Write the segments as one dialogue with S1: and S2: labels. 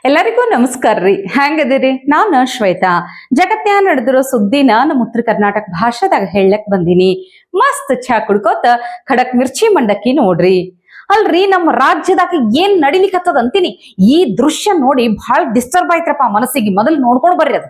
S1: ಎಲ್ಲರಿಗೂ ನಮಸ್ಕಾರ ರೀ. ಹೆಂಗದಿರಿ? ನಾನು ಶ್ವೇತಾ. ಜಗತ್ನ್ಯಾಗ ನಡೆದಿರೋ ಸುದ್ದಿನ ನಮ್ಮ ಉತ್ತರ ಕರ್ನಾಟಕ ಭಾಷೆದಾಗ ಹೇಳಕ್ ಬಂದೀನಿ. ಮಸ್ತ್ ಚಾ ಕುಡ್ಕೋತ ಖಡಕ್ ಮಿರ್ಚಿ ಮಂಡಕ್ಕಿ ನೋಡ್ರಿ. ಅಲ್ರಿ, ನಮ್ಮ ರಾಜ್ಯದಾಗ ಏನ್ ನಡಿಲಿಕತ್ತದ ಅಂತೀನಿ. ಈ ದೃಶ್ಯ ನೋಡಿ ಬಹಳ ಡಿಸ್ಟರ್ಬ್ ಆಯ್ತ್ರಪ್ಪ ಮನಸ್ಸಿಗೆ. ಮೊದಲು ನೋಡ್ಕೊಂಡು ಬರ್ರಿ ಅದು.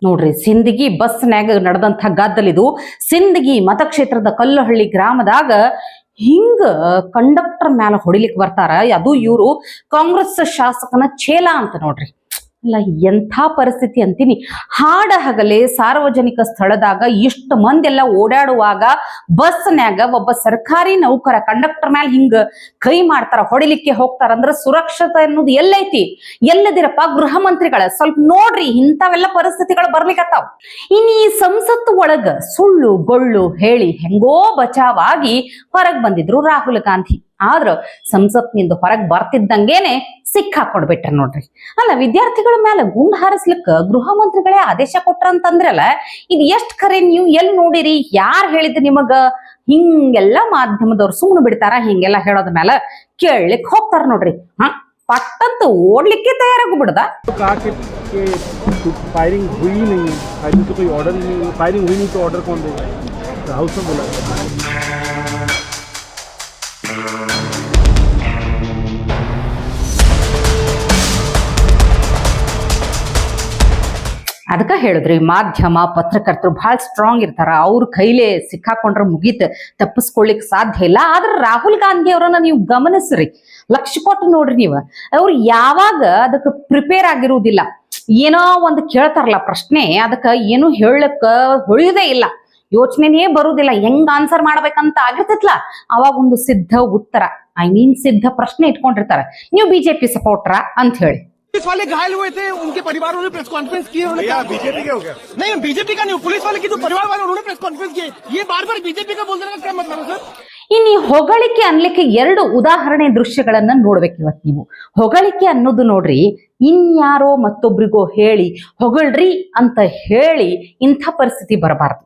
S1: ನೋಡ್ರಿ, ಸಿಂದಗಿ ಬಸ್ನ್ಯಾಗ ನಡೆದಂತ ಗದ್ದಲಿದು. ಸಿಂದಗಿ ಮತಕ್ಷೇತ್ರದ ಕಲ್ಲಹಳ್ಳಿ ಗ್ರಾಮದಾಗ ಹಿಂಗ ಕಂಡಕ್ಟರ್ ಮ್ಯಾಲ ಹೊಡಿಲಿಕ್ ಬರ್ತಾರ. ಅದು ಇವರು ಕಾಂಗ್ರೆಸ್ ಶಾಸಕನ ಚೇಲ ಅಂತ ನೋಡ್ರಿ. ಅಲ್ಲ, ಎಂಥ ಪರಿಸ್ಥಿತಿ ಅಂತೀನಿ. ಹಾಡ ಹಗಲೇ ಸಾರ್ವಜನಿಕ ಸ್ಥಳದಾಗ ಇಷ್ಟು ಮಂದಿ ಎಲ್ಲ ಓಡಾಡುವಾಗ ಬಸ್ನ್ಯಾಗ ಒಬ್ಬ ಸರ್ಕಾರಿ ನೌಕರ ಕಂಡಕ್ಟರ್ ಮ್ಯಾಲ ಹಿಂಗ ಕೈ ಮಾಡ್ತಾರ, ಹೊಡಿಲಿಕ್ಕೆ ಹೋಗ್ತಾರ. ಅಂದ್ರೆ ಸುರಕ್ಷತೆ ಅನ್ನೋದು ಎಲ್ಲೈತಿ? ಎಲ್ಲದಿರಪ್ಪ ಗೃಹ ಮಂತ್ರಿಗಳ? ಸ್ವಲ್ಪ ನೋಡ್ರಿ, ಇಂಥವೆಲ್ಲ ಪರಿಸ್ಥಿತಿಗಳು ಬರ್ಲಿಕ್ಕತ್ತಾವ. ಇನ್ನು ಈ ಸಂಸತ್ತು ಒಳಗ ಸುಳ್ಳು ಗೊಳ್ಳು ಹೇಳಿ ಹೆಂಗೋ ಬಚಾವಾಗಿ ಹೊರಗ್ ಬಂದಿದ್ರು ರಾಹುಲ್ ಗಾಂಧಿ. ಆದ್ರ ಸಂಸತ್ನಿಂದ ಹೊರಗ್ ಬರ್ತಿದ್ದಂಗೇನೆ ಸಿಕ್ಕಾಕೊಡ್ಬಿಟ್ರ ನೋಡ್ರಿ. ಅಲ್ಲ, ವಿದ್ಯಾರ್ಥಿಗಳ ಮೇಲೆ ಗುಂಡ್ ಹಾರಿಸ್ಲಿಕ್ಕ ಗೃಹ ಮಂತ್ರಿಗಳೇ ಆದೇಶ ಕೊಟ್ರ ಅಂತಂದ್ರಲ್ಲ, ಇದು ಎಷ್ಟ್ ಖರೆ? ನೀವು ಎಲ್ಲಿ ನೋಡಿರಿ? ಯಾರು ಹೇಳಿದ್ರಿ ನಿಮಗ? ಹಿಂಗೆಲ್ಲ ಮಾಧ್ಯಮದವ್ರು ಸುಮ್ಮನೆ ಬಿಡ್ತಾರ? ಹಿಂಗೆಲ್ಲ ಹೇಳೋದ ಮೇಲೆ ಕೇಳಲಿಕ್ ಹೋಗ್ತಾರ ನೋಡ್ರಿ. ಪಟ್ಟಂತ ಓಡ್ಲಿಕ್ಕೆ ತಯಾರಾಗಿ ಬಿಡದ.
S2: फायरिंग हुई नहीं है, फायरिंग तो कोई ऑर्डर नहीं है. फायरिंग हुई नहीं तो ऑर्डर कौन देगा? हाउस में बोला.
S1: ಅದಕ್ಕ ಹೇಳಿದ್ರಿ, ಮಾಧ್ಯಮ ಪತ್ರಕರ್ತರು ಬಹಳ ಸ್ಟ್ರಾಂಗ್ ಇರ್ತಾರ. ಅವ್ರ ಕೈಲೇ ಸಿಕ್ಕಾಕೊಂಡ್ರೆ ಮುಗೀತ್, ತಪ್ಪಿಸ್ಕೊಳ್ಲಿಕ್ ಸಾಧ್ಯ ಇಲ್ಲ. ಆದ್ರೆ ರಾಹುಲ್ ಗಾಂಧಿ ಅವರನ್ನ ನೀವು ಗಮನಿಸ್ರಿ, ಲಕ್ಷ ಕೊಟ್ಟು ನೋಡ್ರಿ ನೀವು. ಅವ್ರು ಯಾವಾಗ ಅದಕ್ಕೆ ಪ್ರಿಪೇರ್ ಆಗಿರುವುದಿಲ್ಲ. ಏನೋ ಒಂದು ಕೇಳ್ತಾರಲ್ಲ ಪ್ರಶ್ನೆ, ಅದಕ್ಕ ಏನು ಹೇಳಕ್ ಹೊಳಿಯೋದೇ ಇಲ್ಲ, ಯೋಚನೆನೇ ಬರುವುದಿಲ್ಲ. ಹೆಂಗ್ ಆನ್ಸರ್ ಮಾಡ್ಬೇಕಂತ ಆಗಿರ್ತೈತ್ಲ, ಅವಾಗ ಒಂದು ಸಿದ್ಧ ಉತ್ತರ, ಸಿದ್ಧ ಪ್ರಶ್ನೆ ಇಟ್ಕೊಂಡಿರ್ತಾರೆ. ನೀವು ಬಿಜೆಪಿ ಸಪೋರ್ಟ್ರಾ ಅಂತ ಹೇಳಿ.
S3: पुलिस वाले घायल हुए थे, उनके परिवारों ने प्रेस कॉन्फ्रेंस की. बीजेपी का हो गया? नहीं, बीजेपी का नहीं, पुलिस वाले की जो परिवार वाले उन्होंने प्रेस कॉन्फ्रेंस की. ये बार बार बीजेपी का बोल देने का क्या मतलब है सर?
S1: ಇನ್ನು ಹೊಗಳಿಕೆ ಅನ್ಲಿಕ್ಕೆ ಎರಡು ಉದಾಹರಣೆ ದೃಶ್ಯಗಳನ್ನ ನೋಡ್ಬೇಕು ಇವತ್ತು ನೀವು. ಹೊಗಳಿಕೆ ಅನ್ನೋದು ನೋಡ್ರಿ, ಇನ್ಯಾರೋ ಮತ್ತೊಬ್ರಿಗೋ ಹೇಳಿ ಹೊಗಳ್ರಿ ಅಂತ ಹೇಳಿ ಇಂಥ ಪರಿಸ್ಥಿತಿ ಬರಬಾರ್ದು.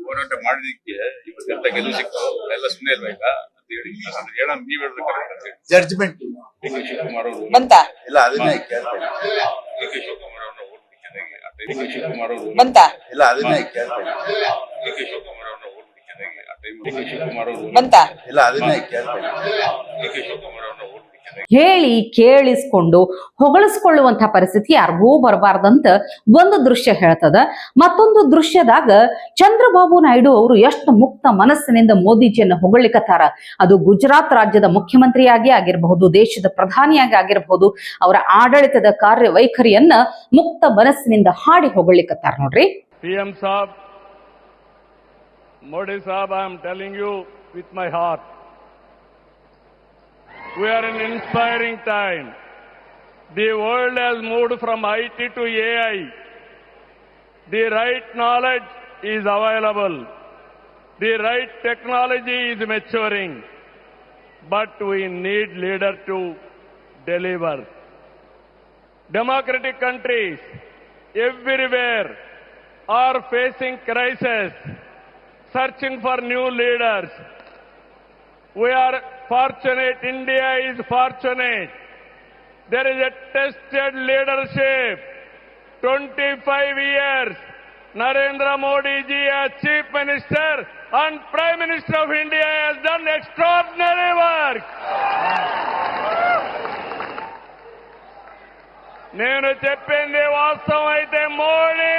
S4: ಹೋರಾಟ ಮಾಡೋದಕ್ಕೆ ಇವತ್ತೆಲ್ಲ ಗೆಲುವು ಸಿಕ್ತು, ಎಲ್ಲ ಸುಮ್ಮನೆ ಇಲ್ವಾ?
S5: ಜಡ್ಜ್ಮೆಂಟ್
S4: ಶಿವಕುಮಾರ್ ಅವರು
S5: ಬಂತ ಇಲ್ಲ, ಅದನ್ನೇ ಕೇಳ್ತೇನೆ.
S4: ಶಿವಕುಮಾರ್ ಅವ್ರನ್ನ ಓಡ್ಬಿಟ್ಟು ಶಿವಕುಮಾರ್ ಅವರು
S5: ಬಂತ ಇಲ್ಲ, ಅದನ್ನೇ ಕೇಳ್ತೇನೆ.
S4: ಶಿವಕುಮಾರ್ ಅವ್ರನ್ನ ಓಡ್ಬಿಟ್ಟು ಶಿವಕುಮಾರ್ ಅವರು
S5: ಬಂತ ಇಲ್ಲ, ಅದನ್ನೇ ಕೇಳ್ತೇನೆ.
S4: ಶಿವಕುಮಾರ್ ಅವ್ರನ್ನ ಓಡ್ಬಿಟ್ಟು
S1: ಹೇಳಿ ಕೇಳಿಸ್ಕೊಂಡು ಹೊಗಳಿಸ್ಕೊಳ್ಳುವಂತ ಪರಿಸ್ಥಿತಿ ಯಾರಿಗೂ ಬರಬಾರ್ದಂತ ಒಂದು ದೃಶ್ಯ ಹೇಳ್ತದ. ಮತ್ತೊಂದು ದೃಶ್ಯದಾಗ ಚಂದ್ರಬಾಬು ನಾಯ್ಡು ಅವರು ಎಷ್ಟು ಮುಕ್ತ ಮನಸ್ಸಿನಿಂದ ಮೋದಿಜಿಯನ್ನ ಹೊಗಳಿಕತ್ತಾರ. ಅದು ಗುಜರಾತ್ ರಾಜ್ಯದ ಮುಖ್ಯಮಂತ್ರಿಯಾಗಿ ಆಗಿರಬಹುದು, ದೇಶದ ಪ್ರಧಾನಿಯಾಗಿ ಆಗಿರಬಹುದು, ಅವರ ಆಡಳಿತದ ಕಾರ್ಯವೈಖರಿಯನ್ನ ಮುಕ್ತ ಮನಸ್ಸಿನಿಂದ ಹಾಡಿ ಹೊಗಳಿಕತ್ತಾರ ನೋಡ್ರಿ.
S6: PM Sab, Modi Sab, I am telling you with my heart, we are in inspiring time. The world has moved from IT to AI. The right knowledge is available. The right technology is maturing. But we need leaders to deliver. Democratic countries everywhere are facing crisis, searching for new leaders. We are fortunate, India is fortunate. There is a tested leadership. 25 years, Narendra Modi ji as Chief Minister and Prime Minister of India has done extraordinary work. నేను చెప్పింది వాస్తవం అయితే మోడీ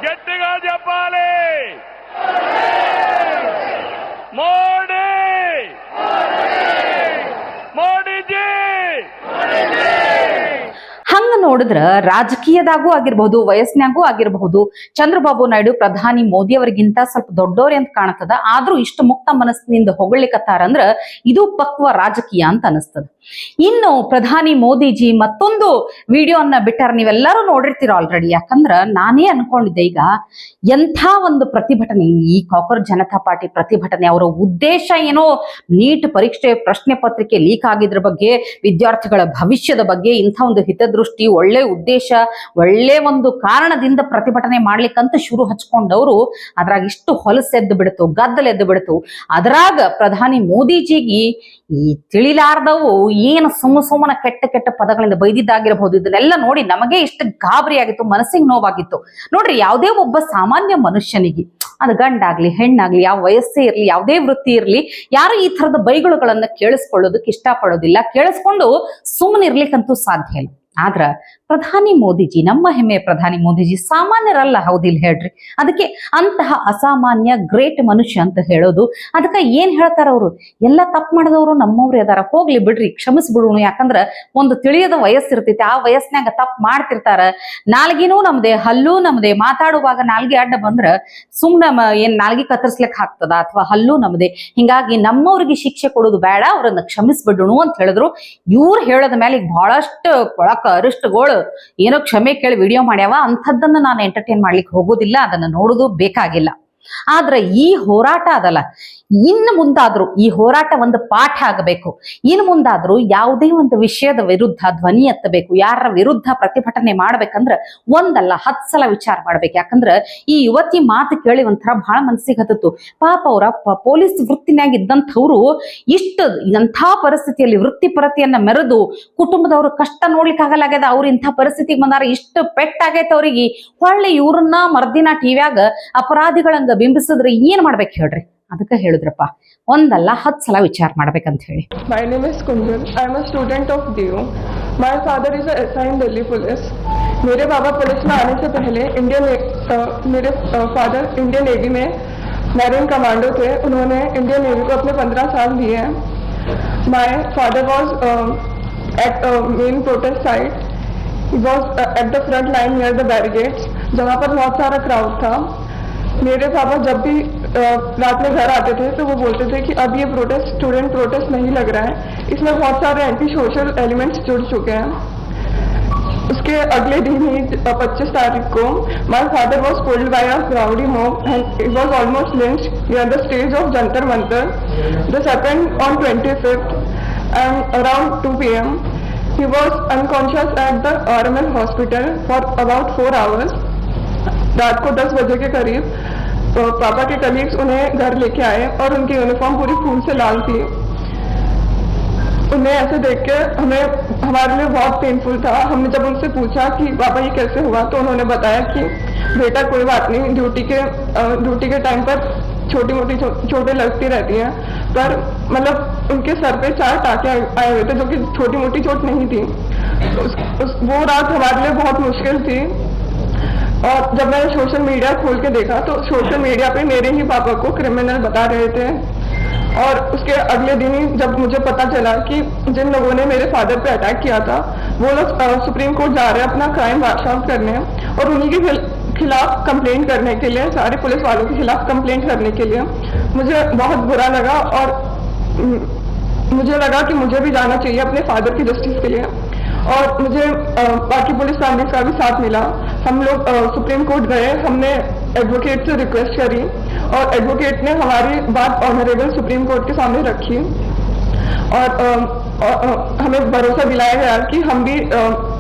S6: గట్టిగా చెప్పాలి. మోడీ ಮೋದಿಜಿ.
S1: ಹಂಗ ನೋಡಿದ್ರ ರಾಜಕೀಯದಾಗೂ ಆಗಿರ್ಬಹುದು, ವಯಸ್ಸಿನಾಗೂ ಆಗಿರಬಹುದು, ಚಂದ್ರಬಾಬು ನಾಯ್ಡು ಪ್ರಧಾನಿ ಮೋದಿ ಅವರಿಗಿಂತ ಸ್ವಲ್ಪ ದೊಡ್ಡವ್ರೆ ಅಂತ ಕಾಣತದ. ಆದ್ರೂ ಇಷ್ಟು ಮುಕ್ತ ಮನಸ್ಸಿನಿಂದ ಹೊಗಳಿಕತ್ತಾರ ಅಂದ್ರ ಇದು ಪಕ್ವ ರಾಜಕೀಯ ಅಂತ ಅನಿಸ್ತದ. ಇನ್ನು ಪ್ರಧಾನಿ ಮೋದಿಜಿ ಮತ್ತೊಂದು ವಿಡಿಯೋನ್ನ ಬಿಟ್ಟಾರ, ನೀವೆಲ್ಲರೂ ನೋಡಿರ್ತೀರ ಆಲ್ರೆಡಿ. ಯಾಕಂದ್ರ ನಾನೇ ಅನ್ಕೊಂಡಿದ್ದೆ ಈಗ ಎಂಥ ಒಂದು ಪ್ರತಿಭಟನೆ ಈ ಕಾಕ್ರೋಚ್ ಜನತಾ ಪಾರ್ಟಿ ಪ್ರತಿಭಟನೆ. ಅವರ ಉದ್ದೇಶ ಏನೋ ನೀಟ್ ಪರೀಕ್ಷೆ ಪ್ರಶ್ನೆ ಪತ್ರಿಕೆ ಲೀಕ್ ಆಗಿದ್ರ ಬಗ್ಗೆ, ವಿದ್ಯಾರ್ಥಿಗಳ ಭವಿಷ್ಯದ ಬಗ್ಗೆ ಇಂಥ ಒಂದು ಹಿತದೃಷ್ಟಿ, ಒಳ್ಳೆ ಉದ್ದೇಶ, ಒಳ್ಳೆ ಒಂದು ಕಾರಣದಿಂದ ಪ್ರತಿಭಟನೆ ಮಾಡ್ಲಿಕ್ಕಂತ ಶುರು ಹಚ್ಕೊಂಡವರು ಅದ್ರಾಗ ಇಷ್ಟು ಹೊಲಸೆದ್ದು ಬಿಡ್ತು, ಗದ್ದಲೆದ್ದು ಬಿಡ್ತು. ಅದ್ರಾಗ ಪ್ರಧಾನಿ ಮೋದಿಜಿಗೆ ಈ ತಿಳಿಲಾರ್ದವು ಏನು ಸುಮ್ಮನ ಕೆಟ್ಟ ಕೆಟ್ಟ ಪದಗಳಿಂದ ಬೈದಿದ್ದಾಗಿರಬಹುದು. ಇದನ್ನೆಲ್ಲ ನೋಡಿ ನಮಗೆ ಇಷ್ಟು ಗಾಬರಿ ಆಗಿತ್ತು, ಮನಸ್ಸಿಗೆ ನೋವಾಗಿತ್ತು. ನೋಡ್ರಿ, ಯಾವುದೇ ಒಬ್ಬ ಸಾಮಾನ್ಯ ಮನುಷ್ಯನಿಗೆ, ಅದು ಗಂಡಾಗ್ಲಿ ಹೆಣ್ಣಾಗ್ಲಿ, ಯಾವ ವಯಸ್ಸೇ ಇರ್ಲಿ, ಯಾವುದೇ ವೃತ್ತಿ ಇರ್ಲಿ, ಯಾರು ಈ ತರದ ಬೈಗುಳುಗಳನ್ನ ಕೇಳಿಸ್ಕೊಳ್ಳೋದಕ್ಕೆ ಇಷ್ಟಪಡೋದಿಲ್ಲ. ಕೇಳಿಸ್ಕೊಂಡು ಸುಮ್ಮನೆ ಇರ್ಲಿಕ್ಕಂತೂ ಸಾಧ್ಯ ಇಲ್ಲ. ಆದ್ರ ಪ್ರಧಾನಿ ಮೋದಿಜಿ, ನಮ್ಮ ಹೆಮ್ಮೆಯ ಪ್ರಧಾನಿ ಮೋದಿಜಿ ಸಾಮಾನ್ಯರಲ್ಲ, ಹೌದಿಲ್ಲ ಹೇಳ್ರಿ. ಅದಕ್ಕೆ ಅಂತಹ ಅಸಾಮಾನ್ಯ ಗ್ರೇಟ್ ಮನುಷ್ಯ ಅಂತ ಹೇಳೋದು. ಅದಕ್ಕೆ ಏನ್ ಹೇಳ್ತಾರ ಅವರು, ಎಲ್ಲ ತಪ್ಪು ಮಾಡಿದವರು ನಮ್ಮವ್ರು ಅದಾರ, ಹೋಗ್ಲಿ ಬಿಡ್ರಿ, ಕ್ಷಮಿಸ್ಬಿಡೋಣ. ಯಾಕಂದ್ರ ಒಂದು ತಿಳಿಯದ ವಯಸ್ಸಿರ್ತೈತಿ, ಆ ವಯಸ್ಸಿನಾಗ ತಪ್ಪು ಮಾಡ್ತಿರ್ತಾರ. ನಾಲ್ಗಿನೂ ನಮ್ದೆ, ಹಲ್ಲೂ ನಮ್ದೆ, ಮಾತಾಡುವಾಗ ನಾಲ್ಗೆ ಅಡ್ಡ ಬಂದ್ರ ಸುಮ್ನ ಏನ್ ನಾಲ್ಗಿ ಕತ್ತರಿಸ್ಲಿಕ್ಕೆ ಆಗ್ತದ, ಅಥವಾ ಹಲ್ಲೂ ನಮ್ದೆ. ಹಿಂಗಾಗಿ ನಮ್ಮವ್ರಿಗೆ ಶಿಕ್ಷೆ ಕೊಡೋದು ಬೇಡ, ಅವ್ರನ್ನ ಕ್ಷಮಿಸ್ಬಿಡೋಣ ಅಂತ ಹೇಳಿದ್ರು. ಇವ್ರು ಹೇಳೋದ ಮೇಲೆ ಈಗ ಬಹಳಷ್ಟು ಕೊಳಕ ಅರಿಷ್ಟಗಳು ಏನೋ ಕ್ಷಮೆ ಕೇಳಿ ವಿಡಿಯೋ ಮಾಡ್ಯಾವ. ಅಂಥದ್ದನ್ನ ನಾನು ಎಂಟರ್ಟೈನ್ ಮಾಡ್ಲಿಕ್ಕೆ ಹೋಗೋದಿಲ್ಲ, ಅದನ್ನ ನೋಡೋದು ಬೇಕಾಗಿಲ್ಲ. ಆದ್ರೆ ಈ ಹೋರಾಟ ಅದಲ್ಲ, ಇನ್ನು ಮುಂದಾದ್ರೂ ಈ ಹೋರಾಟ ಒಂದು ಪಾಠ ಆಗಬೇಕು. ಇನ್ನು ಮುಂದಾದ್ರೂ ಯಾವುದೇ ಒಂದು ವಿಷಯದ ವಿರುದ್ಧ ಧ್ವನಿ ಎತ್ತಬೇಕು, ಯಾರ ವಿರುದ್ಧ ಪ್ರತಿಭಟನೆ ಮಾಡ್ಬೇಕಂದ್ರ ಒಂದಲ್ಲ 10 ಸಲ ವಿಚಾರ ಮಾಡ್ಬೇಕು. ಯಾಕಂದ್ರ ಈ ಯುವತಿ ಮಾತು ಕೇಳಿ ಒಂಥರ ಬಹಳ ಮನಸ್ಸಿಗೆ ಹತ್ತಿತ್ತು. ಪಾಪ ಅವರ ಪೊಲೀಸ್ ವೃತ್ತಿನಾಗ ಇದ್ದಂಥವ್ರು ಇಷ್ಟು ಇಂಥ ಪರಿಸ್ಥಿತಿಯಲ್ಲಿ ವೃತ್ತಿಪರತೆಯನ್ನ ಮೆರೆದು ಕುಟುಂಬದವ್ರು ಕಷ್ಟ ನೋಡ್ಲಿಕ್ಕೆ ಆಗಲಾಗ್ಯದ. ಅವ್ರು ಇಂಥ ಪರಿಸ್ಥಿತಿಗೆ ಬಂದಾರ, ಇಷ್ಟು ಪೆಟ್ಟಾಗೈತೆ ಅವ್ರಿಗೆ. ಹೊಳ್ಳಿ ಇವ್ರನ್ನ ಮರ್ದಿನ ಟಿವ್ಯಾಗ ಅಪರಾಧಿಗಳಂಗ ಬಿಂಬಿಸಿದ್ರೆ ಏನ್ ಮಾಡ್ಬೇಕು ಹೇಳ್ರಿ. ಅದಕ್ಕೆ ಹೇಳಿದ್ರಪ್ಪ, ಒಂದಲ್ಲ 10 ಸಲ ವಿಚಾರ ಮಾಡ್ಬೇಕಂತ ಹೇಳಿ.
S7: My name is Kunjal. I am a student of DU. My father is a SI in Delhi Police. मेरे बाबा पुलिस में आने से पहले मेरे फादर इंडियन नेवी में मैरीन कमांडो थे. उन्होंने इंडियन नेवी को अपने 15 साल दिए हैं. My father was at main protest site. He was at the front line near the barricades, जहाँ पर बहुत सारा क्राउड था. मेरे पापा जब भी रात में घर आते थे तो वो बोलते थे कि अब ये प्रोटेस्ट स्टूडेंट प्रोटेस्ट नहीं लग रहा है, इसमें बहुत सारे एंटी सोशल एलिमेंट्स जुड़ चुके हैं. उसके अगले दिन ही 25 तारीख को my father was pulled bye a crowdy mob and he was almost lynched near the stage of Jantar Mantar. This happened on 25th and around 2 PM. He was unconscious at the RML hospital for about 4 hours. रात को 10 बजे के करीब पापा के colleagues उन्हें घर लेके आए और उनकी यूनिफॉर्म पूरी खून से लाल थी. उन्हें ऐसे देख के हमारे लिए बहुत पेनफुल था. हमने जब उनसे पूछा कि पापा ये कैसे हुआ, तो उन्होंने बताया कि बेटा कोई बात नहीं, ड्यूटी के टाइम पर छोटी मोटी चोटें लगती रहती हैं, पर मतलब उनके सर पे 4 टाके आए हुए थे जो कि छोटी मोटी चोट नहीं थी. वो रात हमारे लिए बहुत मुश्किल थी. और जब मैंने सोशल मीडिया खोल के देखा तो सोशल मीडिया पे मेरे ही पापा को क्रिमिनल बता रहे थे. और उसके अगले दिन ही जब मुझे पता चला कि जिन लोगों ने मेरे फादर पे अटैक किया था वो लोग सुप्रीम कोर्ट जा रहे हैं अपना क्राइम वाश आउट करने, और उन्हीं के खिलाफ कंप्लेंट करने के लिए, सारे पुलिस वालों के खिलाफ कंप्लेंट करने के लिए मुझे बहुत बुरा लगा. और मुझे लगा कि मुझे भी जाना चाहिए अपने फादर की जस्टिस के लिए. और मुझे बाकी पुलिस फैमिलीज का भी साथ मिला. हम लोग सुप्रीम कोर्ट गए, हमने एडवोकेट से रिक्वेस्ट करी और एडवोकेट ने हमारी बात ऑनरेबल सुप्रीम कोर्ट के सामने रखी. और हमें भरोसा दिलाया गया कि हम भी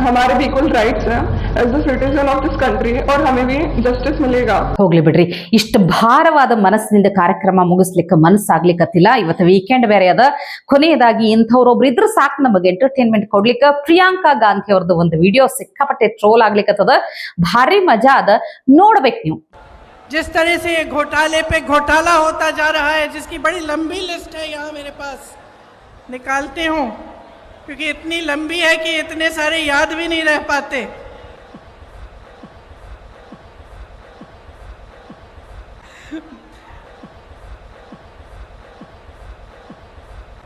S7: हमारे भी इक्वल राइट्स हैं. As a citizen of this country और हमें भी जस्टिस मिलेगा।
S1: ಹೋಗ್ಲಿ ಬಿಡ್ರಿ, ಇಷ್ಟು ಭಾರವಾದ ಮನಸ್ಸಿನಿಂದ ಕಾರ್ಯಕ್ರಮ ಮುಗಿಸ್ಲಿಕ್ಕೆ ಮನಸ್ಸಾಗ್ಲಿಕ್ಕತ್ತಿಲ್ಲ. ಇವತ್ತು ವೀಕೆಂಡ್ ಬೇರೆ ಅದ. ಕೊನೆಯದಾಗಿ ಇಂಥವ್ರೊಬ್ರು ಇದ್ರ ಸಾಕು ನಮಗೆ ಎಂಟರ್ಟೈನ್ಮೆಂಟ್ ಕೊಡ್ಲಿಕ್ಕೆ ಪ್ರಿಯಾಂಕಾ ಗಾಂಧಿ ಅವ್ರದ್ದು ಒಂದು ವಿಡಿಯೋ ಸಿಕ್ಕಾಪಟ್ಟೆ ಟ್ರೋಲ್ ಆಗ್ಲಿಕ್ಕತ್ತದ. ಭಾರಿ ಮಜಾ ಅದ, ನೋಡ್ಬೇಕು ನೀವು.
S3: जिस तरह से ये घोटाले पे घोटाला होता जा रहा है, जिसकी बड़ी लंबी लिस्ट है यहाँ मेरे पास, निकालते हूँ क्योंकि इतनी लंबी है कि इतने सारे याद भी नहीं रह पाते।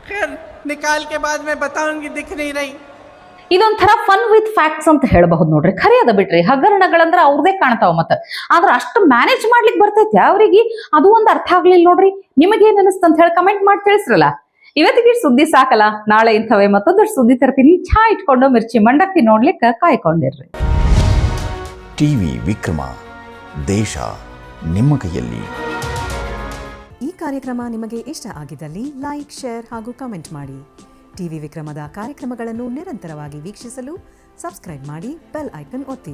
S3: खैर निकाल के बाद मैं बताऊंगी, दिख नहीं रही।
S1: ಇದೊಂಥರ ಫನ್ ವಿತ್ ಫ್ಯಾಕ್ಟ್ಸ್ ಅಂತ ಹೇಳಬಹುದು ನೋಡ್ರಿ. ಖರೆ ಅದ ಬಿಟ್ರಿ, ಹಗರಣಗಳಂದ್ರ ಅವ್ರದೇ ಕಾಣ್ತಾವ. ಮತ್ತ ಆದ್ರ ಅಷ್ಟು ಮ್ಯಾನೇಜ್ ಮಾಡ್ಲಿಕ್ಕೆ ಬರ್ತೈತಿ ಅವ್ರಿಗೆ, ಅದು ಒಂದು ಅರ್ಥ ಆಗ್ಲಿಲ್ಲ ನೋಡ್ರಿ. ನಿಮಗೇನ್ ಅನಿಸ್ತ ಅಂತ ಹೇಳಿ ಕಮೆಂಟ್ ಮಾಡಿ ತಿಳಿಸ್ರಲ್ಲ. ಇವತ್ತಿಗೆ ಸುದ್ದಿ ಸಾಕಲ್ಲ, ನಾಳೆ ಇಂಥವೇ ಮತ್ತೊಂದಷ್ಟು ಸುದ್ದಿ ತರ್ತೀನಿ. ಚಹಾ ಇಟ್ಕೊಂಡು ಮಿರ್ಚಿ ಮಂಡಕ್ಕಿ ನೋಡ್ಲಿಕ್ಕೆ ಕಾಯ್ಕೊಂಡಿರ್ರಿ.
S8: ಟಿವಿ ವಿಕ್ರಮ, ದೇಶ ನಿಮ್ಮ ಕೈಯಲ್ಲಿ.
S9: ಈ ಕಾರ್ಯಕ್ರಮ ನಿಮಗೆ ಇಷ್ಟ ಆಗಿದ್ದಲ್ಲಿ ಲೈಕ್, ಶೇರ್ ಹಾಗೂ ಕಮೆಂಟ್ ಮಾಡಿ. ಟಿವಿ ವಿಕ್ರಮದ ಕಾರ್ಯಕ್ರಮಗಳನ್ನು ನಿರಂತರವಾಗಿ ವೀಕ್ಷಿಸಲು ಸಬ್ಸ್ಕ್ರೈಬ್ ಮಾಡಿ, ಬೆಲ್ ಐಕನ್ ಒತ್ತಿ.